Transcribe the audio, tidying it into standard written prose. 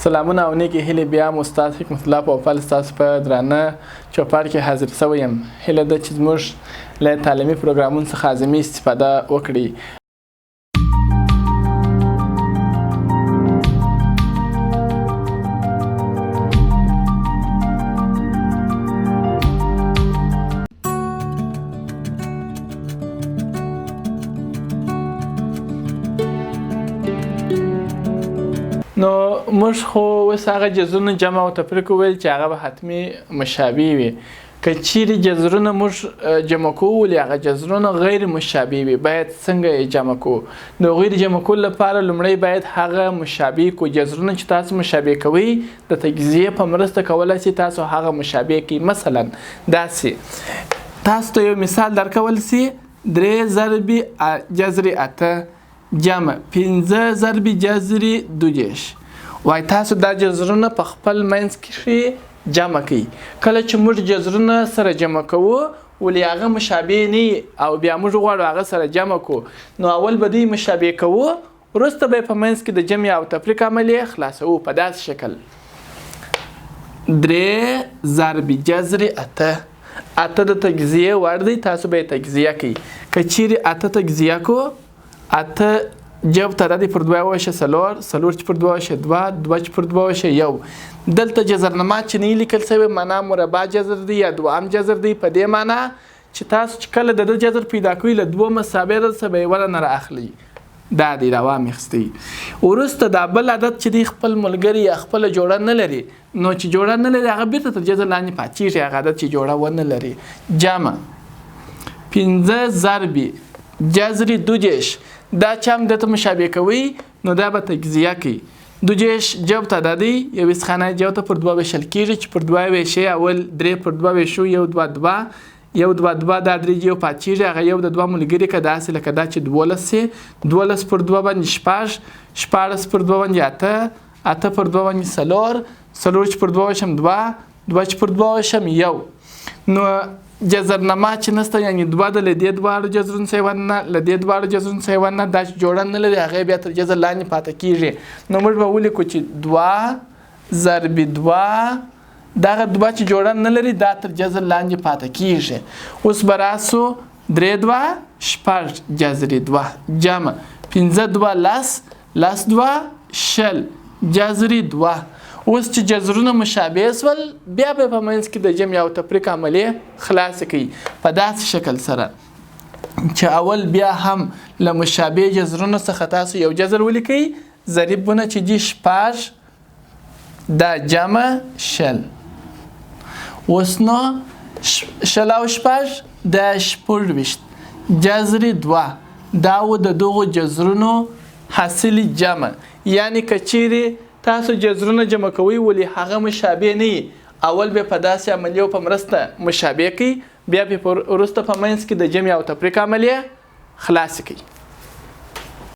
سلامونه او نیکې هیلې بیا مو استاد حکمت الله پوپل ستاسو په درانه چوپړ کې حاضر شوی یم. هیله ده چې زموږ له تعلیمي پروګرامونو څخه اعظمي استفاده وکړئ. نو موږ خو اوس هغه جذرونه جمع او تفریق وویل چې هغه به حتمي مشابه وي. که چیرې جذرونه موږ جمع کوو ولې هغه جذرونه غیر مشابه وي باید څنګه یې جمع کوو؟ د هغوی د جمع کولو لپاره لومړی باید هغه مشابه کړو. جذرونه چې تاسو مشابه کوئ د تجزیې په مرسته کولی شئ تاسو هغه مشابه کړئ. مثلا داسې تاسو ته یو مثال درکول سي 3 ضرب جذر 8 جمع 5 ضرب جذر 2 وای تاسو دا جذرونه په خپل منځ کې جمع کوي. کله چې موږ جذرونه سره جمع کوو ولې هغه مشابه نه او بیا موږ غواړو هغه سره جمع کوو نو اول به دوی مشابه کوو وروسته به په منځ کې د جمع او تفریق عملیه خلاصوو په داسې شکل 3 ضرب جذر 8 د تجزیه وړ دی تاسو به تجزیه کوي. که چیرې 8 تجزیه کو 8 جب ته د پر 2 وشه 4 چې پر 2 وشه 2 چې پر 2 وشه 1 دلته جذرنما چې نه لیکل شوی معنا مربع جذر دی یا دوام جذر دی په دې معنا چې تاسو چې کله د جذر پیدا کوئ له 2 مساوي سره به ورنه راخلي دا دی دوام اخستي. ورسته دا بل عدد چې دی خپل ملګری یا خپل جوړه نه لري نو چې جوړه نه لري هغه بیرته تر جذر لاندې پاتېږي هغه عدد چې جوړه ونه لري. جمع 15 ضرب جذر 2 دا چې هم دته مشابه کوي نو دا به تجزیه کوي. 2 جب ته د دی یو اسخانه جو ته پر 2 وشل کیږي چې پر 2 وشي اول 3 پر 2 وشو 1 2 2 1 2 2 دا 3 یو پاتېږي هغه یو د 2 ملګری که داسې لکه دا چې 12 سي 12 پر 2 باندې 14 پر 2 باندې 8 پر 2 باندې 4 چې پر 2 وشم 2 چې پر 2 وشم 1 نو جذرنما چې نسته یعنی 2 د لدې دوه جذرون سیوانه لدې دوه جذرون سیوانه دا جوړن نه لري هغه بیا تر جذر لاندې پاتې کیږي. نو موږ به ولیکو چې 2 ضرب 2 دغه 2 چې جوړن نه لري دا تر جذر لاندې پاتې کیږي. اوس براسو 3 2 جذر 2 جمع 15 2 لاس 2 شل جذر 2 اوس چې جذرونه مشابه سول بیا به په منځ کې د جمع او تفریق عملیه خلاص کړي په داسې شکل سره چې اول بیا هم له مشابه جذرونو څخه تاسو یو جذر ولیکئ ضریبونه چې دي 6 دا جمع شل اوس نو شل او 6 دا 14 جذر 2 دا و د دغو جذرونو حاصل جمع یعنی کچيري تاسو جذرونه جمع کوئ ولې هغه مشابه نه اول به په داسې عملیو په مرسته مشابه کوي بیا به وروسته په منځ کې د جمع او تفریق عملیه خلاص کوي.